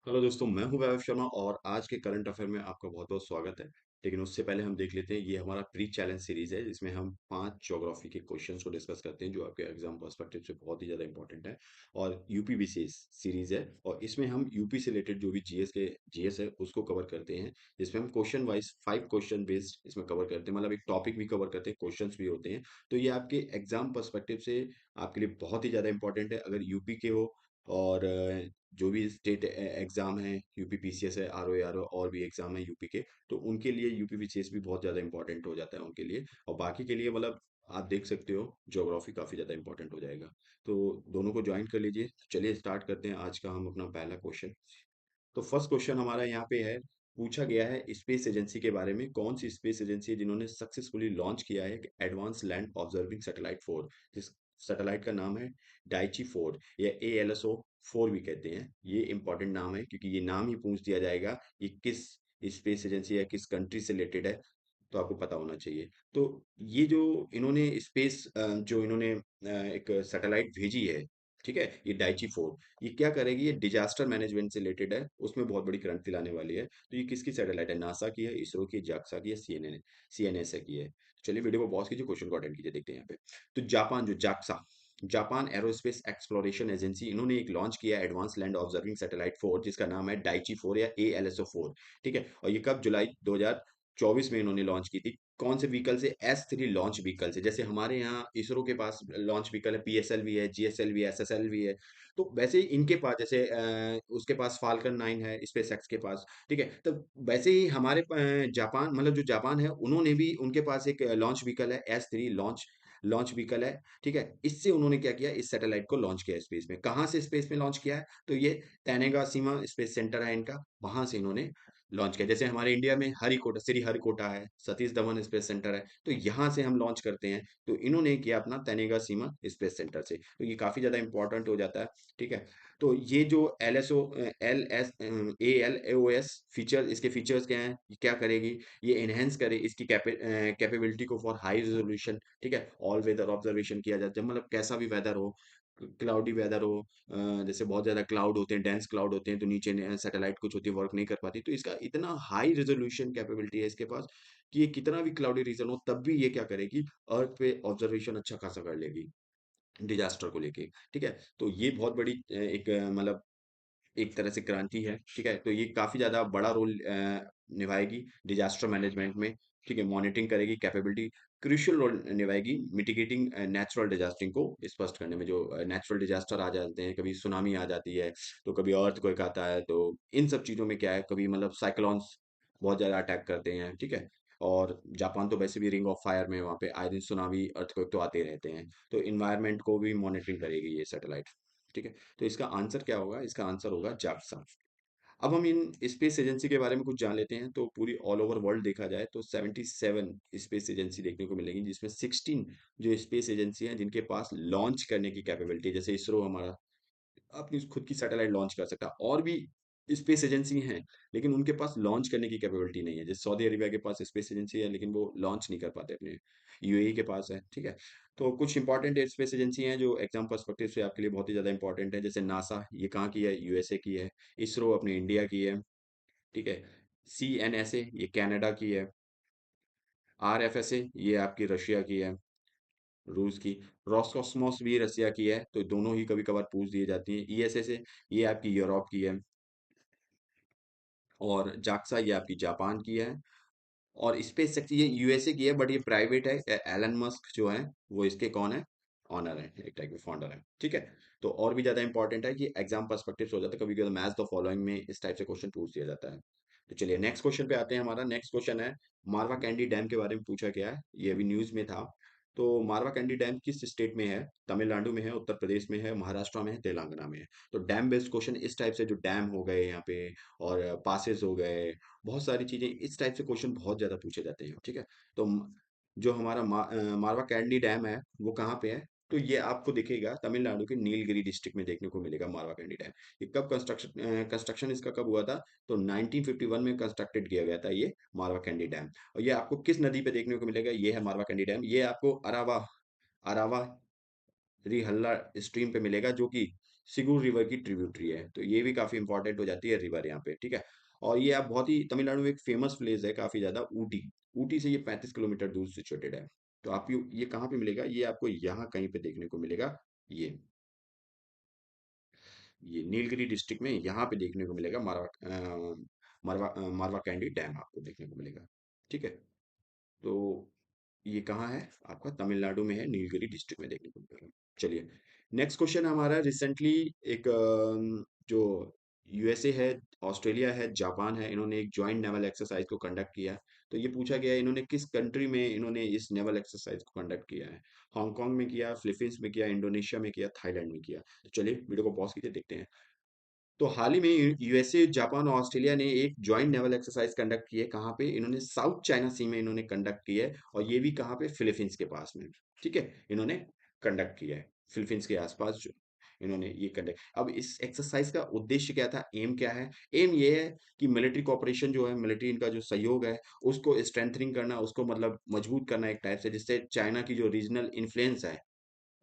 Hello दोस्तों, मैं हूं वैभव शर्मा और आज के करंट अफेयर में आपका बहुत बहुत स्वागत है। लेकिन उससे पहले हम देख लेते हैं, ये हमारा प्री चैलेंज सीरीज है जिसमें हम 5 ज्योग्राफी के क्वेश्चंस को डिस्कस करते हैं जो आपके एग्जाम पर्सपेक्टिव से बहुत ही ज़्यादा इंपॉर्टेंट है। और यूपी बीसीएस सीरीज है और इसमें हम यूपी से रिलेटेड जो भी जीएस है उसको कवर करते हैं, जिसमें हम क्वेश्चन वाइज 5 क्वेश्चन बेस्ड इसमें कवर करते हैं, मतलब एक टॉपिक भी कवर करते हैं, क्वेश्चन भी होते हैं। तो ये आपके एग्जाम पर्सपेक्टिव से आपके लिए बहुत ही ज़्यादा इंपॉर्टेंट है अगर यूपी के हो। और जो भी स्टेट एग्जाम है, यूपी पीसीएस है, आरओ और भी एग्जाम है यूपी के, तो उनके लिए यूपी पीसीएस भी बहुत ज़्यादा इंपॉर्टेंट हो जाता है उनके लिए। और बाकी के लिए मतलब आप देख सकते हो ज्योग्राफी काफ़ी ज़्यादा इंपॉर्टेंट हो जाएगा। तो दोनों को ज्वाइन कर लीजिए। चलिए स्टार्ट करते हैं आज का हम अपना पहला क्वेश्चन। तो फर्स्ट क्वेश्चन हमारा यहाँ पे है, पूछा गया है स्पेस एजेंसी के बारे में, कौन सी स्पेस एजेंसी है जिन्होंने सक्सेसफुली लॉन्च किया है एडवांस लैंड ऑब्जर्विंग सैटेलाइट 4, जिस सैटेलाइट का नाम है डाइची 4 या ALSO 4 भी कहते हैं। ये इंपॉर्टेंट नाम है क्योंकि ये नाम ही पूछ दिया जाएगा ये किस स्पेस एजेंसी या किस कंट्री से रिलेटेड है, तो आपको पता होना चाहिए। तो ये जो इन्होंने जो इन्होंने एक सैटेलाइट भेजी है, ठीक है, ये डाइची 4, ये क्या करेगी, ये डिजास्टर मैनेजमेंट से रिलेटेड है, उसमें बहुत बड़ी क्रांति लाने वाली है। तो ये किसकी सैटेलाइट है? नासा की है, इसरो की, जाक्सा की है, सीएनएस की है। चलिए वीडियो को पॉज कीजिए, क्वेश्चन को अटेंड कीजिए, देखते हैं यहाँ पे। तो जापान, जो JAXA, Japan aerospace exploration agency, इन्होंने एक लॉन्च किया एडवांस लैंड ऑब्जर्विंग सैटेलाइट 4 जिसका नाम है डाइची 4 या ALSO 4। ठीक है, और ये कब, जुलाई 2024 में इन्होंने लॉन्च की थी। कौन से व्हीकल से? S3 लॉन्च व्हीकल से। जैसे हमारे यहाँ इसरो के पास लॉन्च व्हीकल है, PSL भी है, GSL भी है, SSL भी है। तो वैसे ही इनके पास, जैसे उसके पास फाल्कन 9 है स्पेस एक्स के पास, ठीक है। तो वैसे ही हमारे जापान, मतलब जो जापान है, उन्होंने भी, उनके पास एक लॉन्च व्हीकल है, S3 लॉन्च लॉन्च व्हीकल है। ठीक है, इससे उन्होंने क्या किया, इस सैटेलाइट को लॉन्च किया स्पेस में। कहाँ से स्पेस में लॉन्च किया है? तो ये तैनेगासीमा स्पेस सेंटर है इनका, वहां से इन्होंने लॉन्च किया। जैसे हमारे इंडिया में हरिकोटा, श्री हरिकोटा है, सतीश धवन स्पेस सेंटर है, तो यहाँ से हम लॉन्च करते हैं। तो इन्होंने किया अपना तैनेगा सीमा स्पेस सेंटर से, तो ये काफी ज्यादा इंपॉर्टेंट हो जाता है। ठीक है, तो ये जो ALSO ALS फीचर, इसके फीचर्स क्या हैं, ये क्या करेगी, ये एनहेंस करे इसकी कैपेबिलिटी को फॉर हाई रेजोल्यूशन। ठीक है, ऑल वेदर ऑब्जर्वेशन किया जाता है, मतलब कैसा भी वेदर हो, क्लाउडी वेदर हो, जैसे बहुत ज्यादा क्लाउड होते हैं, डेंस क्लाउड होते हैं, तो नीचे सैटेलाइट कुछ होती है, वर्क नहीं कर पाती, तो इसका इतना हाई रेजोल्यूशन कैपेबिलिटी है इसके पास कि ये कितना भी क्लाउडी रीजन हो तब भी ये क्या करेगी, अर्थ पे ऑब्जर्वेशन अच्छा खासा कर लेगी डिजास्टर को लेके। ठीक है, तो ये बहुत बड़ी एक मतलब एक तरह से क्रांति है। ठीक है, तो ये काफी ज्यादा बड़ा रोल निभाएगी डिजास्टर मैनेजमेंट में। ठीक है, मॉनिटरिंग करेगी, कैपेबिलिटी क्रूशियल रोल निभाएगी मिटिगेटिंग नेचुरल डिजास्टर को स्पष्ट करने में। जो नेचुरल डिजास्टर आ जाते हैं, कभी सुनामी आ जाती है, तो कभी अर्थक्वेक आता है, तो इन सब चीजों में क्या है, कभी मतलब साइक्लोन्स बहुत ज्यादा अटैक करते हैं। ठीक है, और जापान तो वैसे भी रिंग ऑफ फायर में, वहाँ पे आए दिन सुनामी अर्थक्वेक तो आते रहते हैं, तो इन्वायरमेंट को भी मॉनिटरिंग करेगी ये सैटेलाइट। ठीक है, तो इसका आंसर क्या होगा? इसका आंसर होगा जाक्सा। अब हम इन स्पेस एजेंसी के बारे में कुछ जान लेते हैं। तो पूरी ऑल ओवर वर्ल्ड देखा जाए तो 77 स्पेस एजेंसी देखने को मिलेगी, जिसमें 16 जो स्पेस एजेंसी हैं जिनके पास लॉन्च करने की कैपेबिलिटी, जैसे इसरो हमारा अपनी खुद की सैटेलाइट लॉन्च कर सकता है, और भी स्पेस एजेंसी हैं लेकिन उनके पास लॉन्च करने की कैपेबिलिटी नहीं है। जैसे सऊदी अरेबिया के पास स्पेस एजेंसी है लेकिन वो लॉन्च नहीं कर पाते अपने, यूएई के पास है। ठीक है, तो कुछ इंपॉर्टेंट स्पेस एजेंसी हैं जो एग्जाम पर्सपेक्टिव से आपके लिए बहुत ही ज़्यादा इंपॉर्टेंट है। जैसे नासा, ये कहाँ की है? यूएसए की है। इसरो अपने इंडिया की है। ठीक है, CNSA ये कनाडा की है। RFSA ये आपकी रशिया की है, रूस की। रोसकॉस्मोस भी रसिया की है, तो दोनों ही कभी कभार पूछ दिए जाती हैं। ESSA ये आपकी यूरोप की है, और जाक्सा ये आपकी जापान की है। और स्पेस एक्स ये यूएसए की है बट ये प्राइवेट है। एलन मस्क जो है वो इसके कौन है? ऑनर है, एक टाइप के फाउंडर है। ठीक है, तो और भी ज्यादा इंपॉर्टेंट है कि एग्जाम पर्सपेक्टिव से हो जाता है, कभी कभी मैच द फॉलोइंग में इस टाइप से क्वेश्चन पूछ दिया जाता है। तो चलिए नेक्स्ट क्वेश्चन पे आते हैं। हमारा नेक्स्ट क्वेश्चन है, मारवा कैंडी डैम के बारे में पूछा गया है, ये अभी न्यूज में था। तो मारवा कैंडी डैम किस स्टेट में है? तमिलनाडु में है, उत्तर प्रदेश में है, महाराष्ट्र में है, तेलंगाना में है। तो डैम बेस्ड क्वेश्चन इस टाइप से, जो डैम हो गए यहाँ पे, और पासेस हो गए, बहुत सारी चीजें इस टाइप से क्वेश्चन बहुत ज्यादा पूछे जाते हैं। ठीक है, तो जो हमारा मारवा कैंडी डैम है वो कहाँ पे है? तो ये आपको दिखेगा तमिलनाडु के नीलगिरी डिस्ट्रिक्ट में देखने को मिलेगा मारवा कैंडी डैम। ये कब कंस्ट्रक्शन इसका कब हुआ था? तो 1951 में कंस्ट्रक्टेड किया गया था ये मारवा कैंडी डैम। और ये आपको किस नदी पे देखने को मिलेगा? ये है मारवा कैंडी डैम, ये आपको अरावा अरावा रिहल्ला स्ट्रीम पे मिलेगा, जो कि सिगुर रिवर की ट्रिब्यूटरी है, तो ये भी काफी इंपॉर्टेंट हो जाती है रिवर यहाँ पे, ठीक है। और ये आप बहुत ही तमिलनाडु में एक फेमस प्लेस है काफी ज्यादा, ऊटी। ऊटी से ये 35 किलोमीटर दूर सिचुएटेड है। तो आप ये कहाँ पे मिलेगा, ये आपको यहाँ कहीं पे देखने को मिलेगा। ये ये नीलगिरी डिस्ट्रिक्ट में यहाँ पे देखने को मिलेगा, मारवा कैंडी डैम आपको देखने को मिलेगा, ठीक है। तो ये कहाँ है, आपका तमिलनाडु में है, नीलगिरी डिस्ट्रिक्ट में देखने को मिल रहा है। चलिए, नेक्स्ट क्वेश्चन हमारा रिसेंटली एक जो यूएसए है, ऑस्ट्रेलिया है, जापान है, इन्होंने एक जॉइंट नेवल एक्सरसाइज को कंडक्ट किया। तो ये पूछा गया है इन्होंने किस कंट्री में इन्होंने इस नेवल एक्सरसाइज को कंडक्ट किया है। हांगकांग में किया, फिलीपींस में किया, इंडोनेशिया में किया, थाईलैंड में किया। तो चलिए वीडियो को पॉज कीजिए, देखते हैं। तो हाल ही में यूएसए, जापान और ऑस्ट्रेलिया ने एक जॉइंट नेवल एक्सरसाइज कंडक्ट की है। कहाँ पे, इन्होंने साउथ चाइना सी में इन्होंने कंडक्ट की है। और ये भी कहाँ पे, फिलीपींस के पास में, ठीक है, इन्होंने कंडक्ट किया है फिलीपींस के आसपास जो इन्होंने ये कंडक्ट। अब इस एक्सरसाइज का उद्देश्य क्या था, एम क्या है? एम ये है कि मिलिट्री कॉपरेशन जो है, मिलिट्री इनका जो सहयोग है, उसको स्ट्रेंथनिंग करना, उसको मतलब मजबूत करना एक टाइप से, जिससे चाइना की जो रीजनल इन्फ्लुएंस है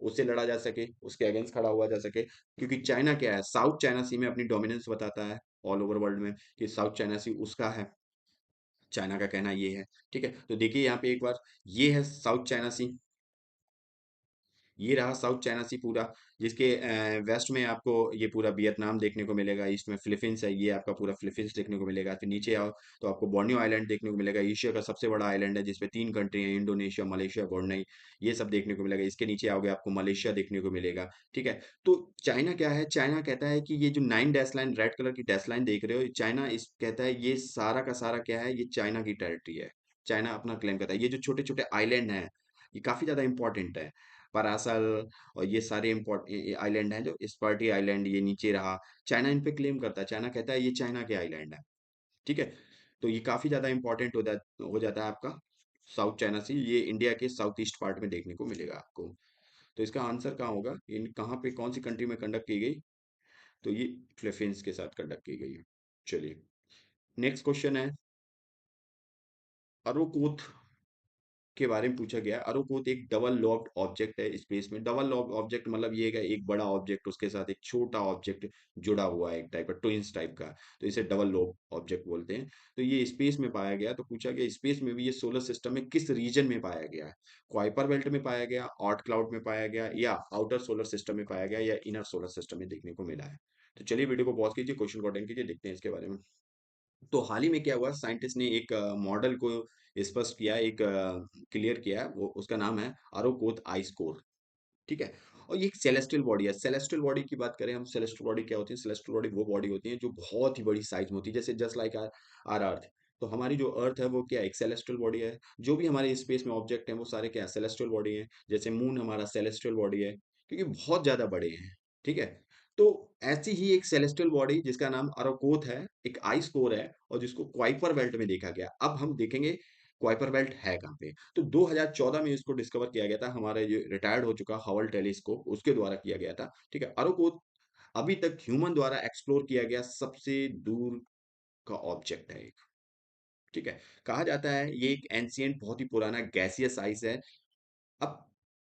उससे लड़ा जा सके, उसके अगेंस्ट खड़ा हुआ जा सके। क्योंकि चाइना क्या है, साउथ चाइना सी में अपनी डोमिनेंस बताता है ऑल ओवर वर्ल्ड में, कि साउथ चाइना सी उसका है। चाइना का कहना ये है, ठीक है। तो देखिए यहाँ पे एक बार, ये है साउथ चाइना सी, ये रहा साउथ चाइना सी पूरा, जिसके वेस्ट में आपको ये पूरा वियतनाम देखने को मिलेगा, ईस्ट में फिलीपींस है, ये आपका पूरा फिलीपींस देखने को मिलेगा। फिर नीचे आओ तो आपको बोर्नियो आइलैंड देखने को मिलेगा, एशिया का सबसे बड़ा आइलैंड है, जिसपे 3 कंट्री हैं, इंडोनेशिया, मलेशिया, बोर्नई, ये सब देखने को मिलेगा। इसके नीचे आओगे आपको मलेशिया देखने को मिलेगा, ठीक है। तो चाइना क्या है, चाइना कहता है कि ये जो 9 डैश लाइन, रेड कलर की डैश लाइन देख रहे हो, चाइना इस कहता है ये सारा का सारा क्या है, ये चाइना की टेरिटरी है। चाइना अपना क्लेम करता है। ये जो छोटे छोटे आइलैंड हैं, ये काफी ज्यादा इंपॉर्टेंट है। परासल और ये सारे इम्पोर्ट आइलैंड हैं, जो स्पर्टी आइलैंड, ये नीचे रहा, चाइना इन पे क्लेम करता है। चाइना कहता है ये चाइना के आइलैंड है, ठीक है। तो ये काफी ज्यादा इंपॉर्टेंट हो जाता है आपका साउथ चाइना सी। ये इंडिया के साउथ ईस्ट पार्ट में देखने को मिलेगा आपको। तो इसका आंसर कहाँ होगा, इन कहाँ पे कौन सी कंट्री में कंडक्ट की गई? तो ये फिलीपींस के साथ कंडक्ट की गई है। चलिए, नेक्स्ट क्वेश्चन है, अरोकोथ के बारे में पूछा गया है। अरोकोथ एक डबल लॉब्ड ऑब्जेक्ट है स्पेस में। डबल लॉब्ड ऑब्जेक्ट मतलब ये है कि एक बड़ा ऑब्जेक्ट उसके साथ एक छोटा ऑब्जेक्ट जुड़ा हुआ है, एक टाइप का ट्विंस टाइप का। तो इसे डबल लॉब ऑब्जेक्ट बोलते हैं। तो ये स्पेस में पाया गया। तो पूछा गया स्पेस में भी ये सोलर सिस्टम में किस रीजन में पाया गया है? क्वाइपर बेल्ट में पाया गया, ऑर्ट क्लाउड में पाया गया, या आउटर सोलर सिस्टम में पाया गया, या इनर सोलर सिस्टम में देखने को मिला है? तो चलिए वीडियो को पॉज कीजिए, क्वेश्चन को अटेंड कीजिए, देखते हैं इसके बारे में। तो हाल ही में क्या हुआ, साइंटिस्ट ने एक मॉडल को स्पष्ट किया, एक क्लियर किया है, वो उसका नाम है अरोकोथ आइस कोर, ठीक है। और ये एक सेलेस्टियल बॉडी है। सेलेस्टियल बॉडी की बात करें हम, सेलेस्टियल बॉडी क्या होती है? सेलेस्टियल बॉडी वो बॉडी होती है जो बहुत ही बड़ी साइज में होती है, जैसे जस्ट लाइक आर आर अर्थ। तो हमारी जो अर्थ है वो क्या है, एक सेलेस्टियल बॉडी है। जो भी हमारे स्पेस में ऑब्जेक्ट हैं वो सारे क्या है, सेलेस्टियल बॉडी है। जैसे मून हमारा सेलेस्टियल बॉडी है, क्योंकि बहुत ज्यादा बड़े हैं, ठीक है। तो ऐसी ही एक सेलेस्टियल बॉडी जिसका नाम अराकोथ है, एक आइस कोर है, और जिसको क्वाइपर बेल्ट में देखा गया। अब हम देखेंगे क्वाइपर बेल्ट है कहाँ पे। तो 2014 में इसको डिस्कवर किया गया था, हमारे जो रिटायर्ड हो चुका हबल टेलीस्कोप उसके द्वारा किया गया था, ठीक है। अराकोथ अभी तक ह्यूमन द्वारा एक्सप्लोर किया गया सबसे दूर का ऑब्जेक्ट है एक, ठीक है। कहा जाता है ये एक एंशियंट, बहुत ही पुराना गैसियस आइस है। अब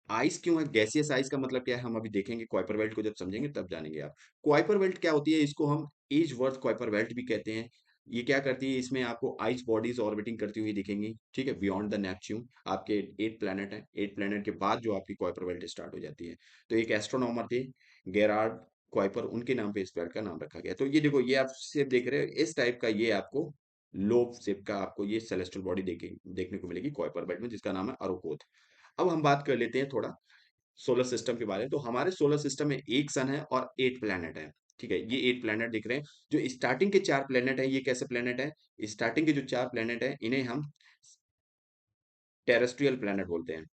आइस क्यों है, गैसियस आइस का मतलब क्या है, हम अभी देखेंगे। क्वाइपर बेल्ट को जब समझेंगे तब जानेंगे आप। क्वाइपर बेल्ट क्या होती है, इसको हम एज वर्थ क्वाइपर बेल्ट भी कहते हैं। ये क्या करती है, इसमें आपको आइस बॉडीज ऑर्बिटिंग करती हुई दिखेंगी, ठीक है, बियॉन्ड द नेपच्यून। आपके 8 प्लैनेट है, 8 प्लैनेट के बाद जो आपकी क्वाइपर बेल्ट स्टार्ट हो जाती है। तो एक एस्ट्रोनॉमर थे, गेरार्ड क्वाइपर, उनके नाम पे इस बेल्ट का नाम रखा गया। तो ये देखो, ये आप शेप देख रहे हो इस टाइप का, ये आपको लोब शेप का आपको ये सेलेस्टियल बॉडी देखने को मिलेगी क्वाइपर बेल्ट में, जिसका नाम है अरोकोथ। अब हम बात कर लेते हैं थोड़ा सोलर सिस्टम के बारे में। तो हमारे सोलर सिस्टम में एक सन है और 8 प्लैनेट है, ठीक है। ये 8 प्लैनेट दिख रहे हैं। जो स्टार्टिंग के 4 प्लैनेट है, ये कैसे प्लैनेट है? स्टार्टिंग के जो 4 प्लैनेट है, इन्हें हम टेरेस्ट्रियल प्लैनेट बोलते हैं।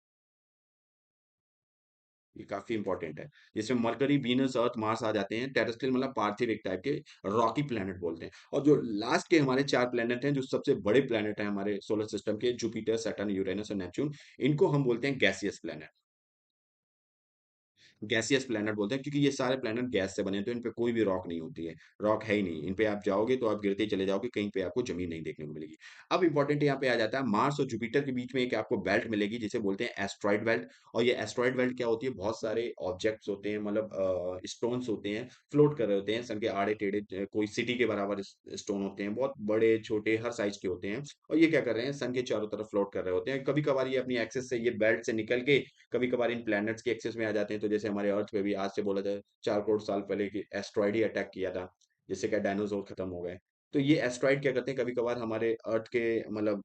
ये काफी इंपॉर्टेंट है। जिसमें मरकरी, वीनस, अर्थ, मार्स आ जाते हैं। टेरेस्ट्रियल मतलब पार्थिव एक टाइप के रॉकी प्लैनेट बोलते हैं। और जो लास्ट के हमारे 4 प्लैनेट हैं, जो सबसे बड़े प्लैनेट हैं हमारे सोलर सिस्टम के, जुपिटर, सैटर्न, यूरेनस और नेपच्यून, इनको हम बोलते हैं गैसियस प्लैनेट। गैसियस प्लैनेट बोलते हैं, क्योंकि ये सारे प्लैनेट गैस से बने हैं, तो इन पे कोई भी रॉक नहीं होती है। रॉक है ही नहीं, इन पे आप जाओगे तो आप गिरते ही चले जाओगे, कहीं पे आपको जमीन नहीं देखने को मिलेगी। अब इंपॉर्टेंट यहाँ पे आ जाता है, मार्स और जुपिटर के बीच में एक आपको बेल्ट मिलेगी जिसे बोलते हैं एस्ट्रॉइड बेल्ट। और ये एस्ट्रॉइड बेल्ट क्या होती है, बहुत सारे ऑब्जेक्ट्स होते हैं, मतलब स्टोन्स होते हैं, फ्लोट कर रहे होते हैं सन के आड़े टेढ़े, कोई सिटी के बराबर स्टोन होते हैं, बहुत बड़े छोटे हर साइज के होते हैं। और ये क्या कर रहे हैं, सन के चारों तरफ फ्लोट कर रहे होते हैं। कभी कभार ये अपनी एक्सेस से, ये बेल्ट से निकल के कभी कभार इन प्लैनेट्स के एक्सेस में आ जाते हैं। तो जैसे हमारे अर्थ पे भी आज से बोला जाए 4 करोड़ साल पहले कि एस्ट्रॉइड ही अटैक किया था, जिससे क्या डायनासोर खत्म हो गए। तो ये एस्ट्रॉइड क्या करते हैं, कभी कभार हमारे अर्थ के मतलब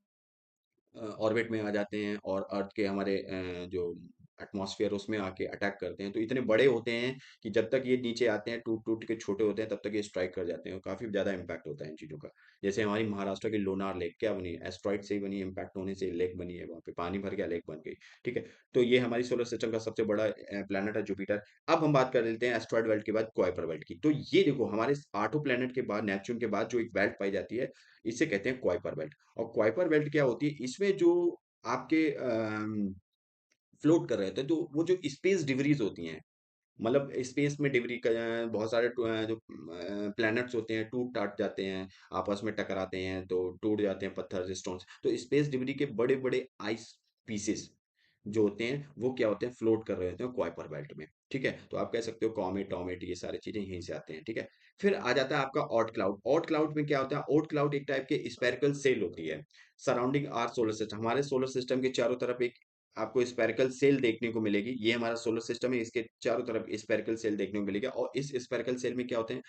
ऑर्बिट में आ जाते हैं और अर्थ के हमारे जो एटमॉस्फेयर उसमें आके अटैक करते हैं। तो इतने बड़े होते हैं कि जब तक ये नीचे आते हैं टूट टूट के छोटे होते हैं, तब तक ये स्ट्राइक कर जाते हैं और काफी ज्यादा इम्पैक्ट होता है इन चीजों का। जैसे हमारी महाराष्ट्र की लोनार लेक क्या बनी, एस्ट्रॉइड से ही बनी, इम्पैक्ट होने से लेक बनी है, वहां पे पानी भर गया, लेक बन गई। ठीक है। तो ये हमारी सोलर सिस्टम का सबसे बड़ा प्लेनेट है जुपिटर। अब हम बात कर लेते हैं एस्ट्रॉइड बेल्ट के बाद क्वाइपर बेल्ट की। तो ये देखो, हमारे 8 प्लेनेट के बाद, नेपच्यून के बाद जो एक बेल्ट पाई जाती है, इसे कहते हैं क्वाइपर बेल्ट। और क्वाइपर बेल्ट क्या होती है, इसमें जो आपके फ्लोट कर रहे थे, तो वो जो स्पेस डिबरीज होती हैं, मतलब स्पेस में डिबरी का बहुत सारे जो प्लैनेट्स होते हैं टूट टाट जाते हैं, आपस में टकराते हैं तो टूट जाते हैं, पत्थर स्टोन्स। तो स्पेस डिबरी के बड़े बड़े आइस पीसेस जो होते हैं, वो क्या होते हैं, फ्लोट कर रहे होते हैं क्वाइपर बेल्ट में। ठीक है। तो आप कह सकते हो कॉमेट टॉमेट ये सारी चीजें यहीं से आते हैं। ठीक है। फिर आ जाता है आपका ऑट क्लाउड। ऑट क्लाउड में क्या होता है, ऑट क्लाउड एक टाइप के स्पेरिकल सेल होती है सराउंडिंग आर सोलर सिस्टम। हमारे सोलर सिस्टम के चारों तरफ एक आपको स्पेरिकल सेल देखने को मिलेगी। ये हमारा सोलर सिस्टम है, इसके चारों तरफ स्पेरिकल सेल देखने को मिलेगा। और इस स्पेरिकल सेल में क्या होते हैं,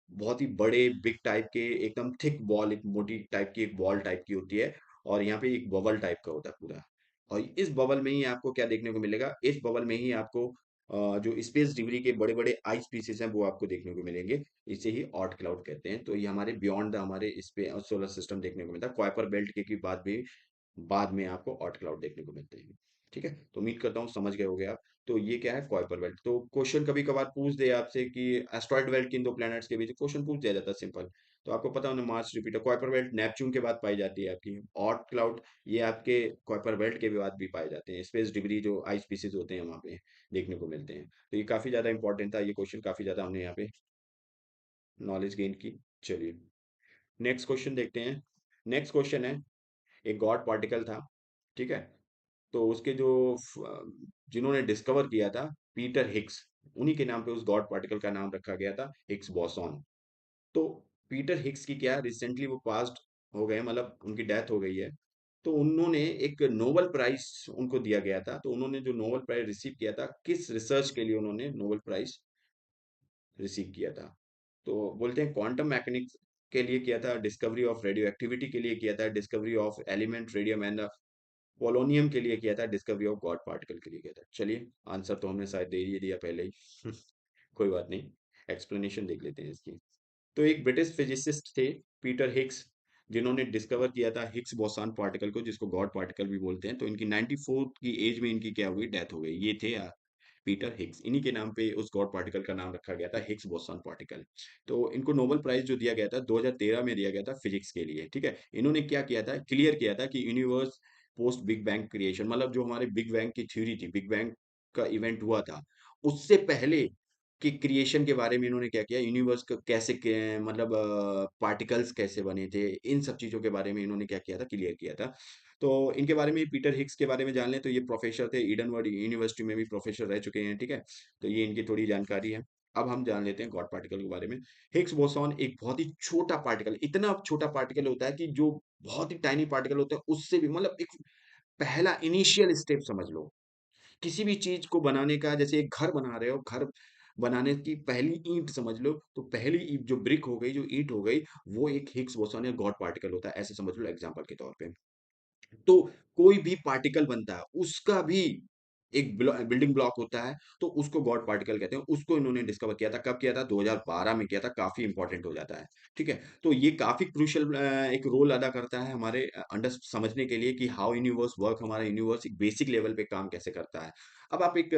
बहुत ही बड़े बिग टाइप के, एकदम थिक बॉल, एक मोटी टाइप की एक बॉल टाइप की होती है। और यहाँ पे एक बबल टाइप का होता है पूरा। और इस बबल में ही आपको क्या देखने को मिलेगा, इस बबल में ही आपको जो स्पेस डिबरी के बड़े बड़े आइस पीसेस हैं वो आपको देखने को मिलेंगे। इसे ही ऑट क्लाउड कहते हैं। तो ये हमारे बियॉन्ड द हमारे इस पे सोलर सिस्टम देखने को मिलता है। क्वाइपर बेल्ट के बाद भी बाद में आपको ऑट क्लाउड देखने को मिलते हैं। ठीक है। तो उम्मीद करता हूँ समझ गए होगे आप। तो ये क्या है, क्वाइपर बेल्ट। तो क्वेश्चन कभी कभार पूछ दे आपसे कि एस्ट्रॉइड बेल्ट किन दो प्लैनेट्स के बीच, क्वेश्चन पूछ दिया जाता है सिंपल। तो आपको पता होना, मार्स, जुपिटर। क्वाइपर बेल्ट नेपच्यून के बाद पाई जाती है आपकी। ऑट क्लाउड ये आपके क्वाइपर बेल्ट के बाद भी पाए जाते हैं। स्पेस डिबरी जो आइस पीसेस होते हैं वहां पे देखने को मिलते हैं। तो ये काफी ज्यादा इंपॉर्टेंट था, ये क्वेश्चन काफी ज्यादा हमने यहाँ पे नॉलेज गेन की। चलिए नेक्स्ट क्वेश्चन देखते हैं। नेक्स्ट क्वेश्चन है, एक गॉड पार्टिकल था। ठीक है। तो उसके जो जिन्होंने डिस्कवर किया था, पीटर हिग्स, उन्हीं के नाम पे उस गॉड पार्टिकल का नाम रखा गया था हिग्स बोसॉन। तो पीटर हिग्स की क्या रिसेंटली वो पास्ट हो गए, मतलब उनकी डेथ हो गई है। तो उन्होंने एक नोबेल प्राइज उनको दिया गया था। तो उन्होंने जो नोबेल प्राइज रिसीव किया था, किस रिसर्च के लिए उन्होंने नोबेल प्राइज रिसीव किया था, तो बोलते हैं क्वांटम मैकेनिक्स के लिए किया था, डिस्कवरी ऑफ रेडियो एक्टिविटी के लिए किया था, discovery of element radium and polonium के लिए किया था, डिस्कवरी ऑफ गॉड पार्टिकल के लिए किया था। चलिए आंसर तो हमने शायद दे ही दिया पहले ही कोई बात नहीं, एक्सप्लेनेशन देख लेते हैं इसकी। तो एक ब्रिटिश फिजिसिस्ट थे, पीटर हिग्स, जिन्होंने डिस्कवर किया था हिग्स बोसान पार्टिकल को, जिसको गॉड पार्टिकल भी बोलते हैं। तो इनकी 94 की एज में इनकी क्या हुई, डेथ हो गई। ये थे पीटर हिग्स। इन्हीं के नाम पे उस गॉड पार्टिकल का नाम रखा गया था हिग्स बोसन पार्टिकल। तो इनको नोबेल प्राइज जो दिया गया था 2013 में दिया गया था फिजिक्स के लिए। ठीक है। इन्होंने क्या किया था, क्लियर किया था कि universe post big bang creation, मतलब जो हमारे बिग बैंग की थ्योरी थी, बिग बैंग का इवेंट हुआ था, उससे पहले कि क्रिएशन के बारे में इन्होंने क्या किया, यूनिवर्स का कैसे मतलब पार्टिकल्स कैसे बने थे, इन सब चीजों के बारे में इन्होंने क्या किया था, क्लियर किया था। तो इनके बारे में, पीटर हिग्स के बारे में जान लें, तो ये प्रोफेसर थे, ईडनवर्ड यूनिवर्सिटी में भी प्रोफेसर रह चुके हैं। ठीक है। तो ये इनकी थोड़ी जानकारी है। अब हम जान लेते हैं गॉड पार्टिकल के बारे में। हिग्स बोसॉन एक बहुत ही छोटा पार्टिकल, इतना छोटा पार्टिकल होता है कि जो बहुत ही टाइनी पार्टिकल होता है उससे भी, मतलब एक पहला इनिशियल स्टेप समझ लो किसी भी चीज को बनाने का। जैसे एक घर बना रहे हो, घर बनाने की पहली ईंट समझ लो, तो पहली ईंट जो ब्रिक हो गई, जो ईंट हो गई, वो एक हिग्स बोसॉन या गॉड पार्टिकल होता है, ऐसे समझ लो एग्जांपल के तौर पे। तो कोई भी पार्टिकल बनता है, उसका भी एक बिल्डिंग ब्लॉक होता है, तो उसको गॉड पार्टिकल कहते हैं। उसको इन्होंने डिस्कवर किया था, कब किया था, 2012 में किया था। काफी इंपॉर्टेंट हो जाता है। ठीक है। तो ये काफी क्रूशियल एक रोल अदा करता है हमारे अंडर समझने के लिए कि हाउ यूनिवर्स वर्क, हमारा यूनिवर्स एक बेसिक लेवल पे काम कैसे करता है। अब आप एक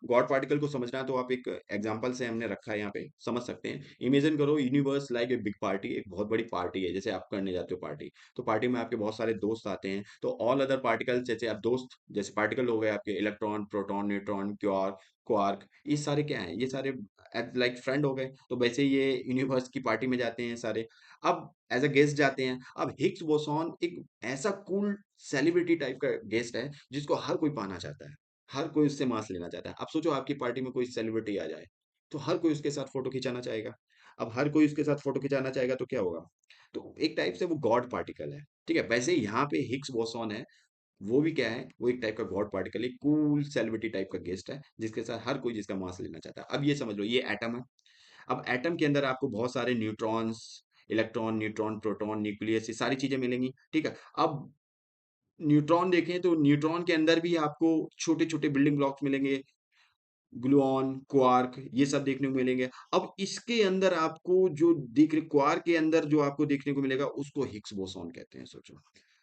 गॉड पार्टिकल को समझना है, तो आप एक एग्जांपल से हमने रखा है यहाँ पे, समझ सकते हैं। इमेजिन करो universe like a big party, एक बहुत बड़ी पार्टी है, जैसे आप करने जाते हो पार्टी। तो पार्टी में आपके बहुत सारे दोस्त आते हैं, तो ऑल अदर पार्टिकल्स, जैसे आप दोस्त, जैसे पार्टिकल हो गए आपके electron, electron, proton, neutron, quark, quark, ये सारे क्या हैं? ये सारे लाइक फ्रेंड हो गए। तो वैसे ये यूनिवर्स की पार्टी में जाते हैं सारे। अब एज अ गेस्ट जाते हैं। अब हिग्स बोसॉन एक ऐसा कूल सेलिब्रिटी टाइप का गेस्ट है जिसको हर कोई पाना चाहता है, हर कोई उससे मास लेना चाहता है। अब सोचो आपकी पार्टी में कोई सेलिब्रिटी आ जाए, तो हर कोई उसके साथ फोटो खिंचाना चाहेगा। अब हर कोई उसके साथ फोटो खिंचाना चाहेगा तो क्या होगा? तो एक टाइप से वो गॉड पार्टिकल है। ठीक है, वैसे यहाँ पे हिग्स बोसॉन है, वो भी क्या है, वो एक टाइप का गॉड पार्टिकल, एक कूल सेलिब्रिटी टाइप का गेस्ट है जिसके साथ हर कोई जिसका मास लेना चाहता है। अब ये समझ लो, ये एटम है। अब एटम के अंदर आपको बहुत सारे neutrons, electron, neutron, proton, nucleus, ये सारी चीजें मिलेंगी। ठीक है। अब न्यूट्रॉन देखें तो न्यूट्रॉन के अंदर भी आपको छोटे छोटे बिल्डिंग ब्लॉक्स मिलेंगे, ग्लूऑन, क्वार्क, ये सब देखने को मिलेंगे। अब इसके अंदर आपको जो दिख रहे, क्वार्क के अंदर जो आपको देखने को मिलेगा उसको हिग्स बोसॉन कहते हैं, सोचो।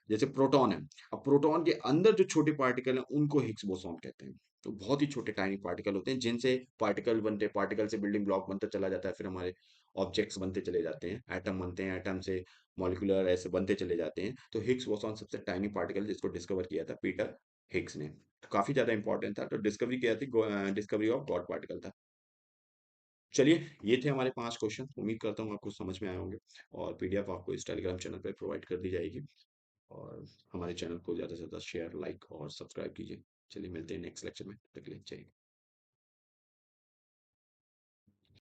जैसे प्रोटॉन है, अब प्रोटॉन के अंदर जो छोटे पार्टिकल हैं उनको हिग्स बोसॉन कहते हैं। तो बहुत ही छोटे टाइनी पार्टिकल होते हैं जिनसे पार्टिकल बनते हैं, पार्टिकल से बिल्डिंग ब्लॉक बनता चला जाता है, फिर हमारे ऑब्जेक्ट्स बनते चले जाते हैं, एटम बनते हैं, एटम से मॉलिक्यूलर ऐसे बनते चले जाते हैं। तो हिग्स बोसॉन सबसे टाइनी पार्टिकल जिसको डिस्कवर किया था पीटर हिग्स ने, तो काफी ज्यादा इंपॉर्टेंट था। तो डिस्कवरी किया थी, डिस्कवरी ऑफ गॉड पार्टिकल था। चलिए, ये थे हमारे 5 क्वेश्चन। उम्मीद करता हूँ आपको समझ में आए होंगे, और पीडीएफ आपको इस टेलीग्राम चैनल पे प्रोवाइड कर दी जाएगी। और हमारे चैनल को ज़्यादा से ज़्यादा शेयर, लाइक और सब्सक्राइब कीजिए। चलिए, मिलते हैं नेक्स्ट लेक्चर में। तक के लिए जय हिंद।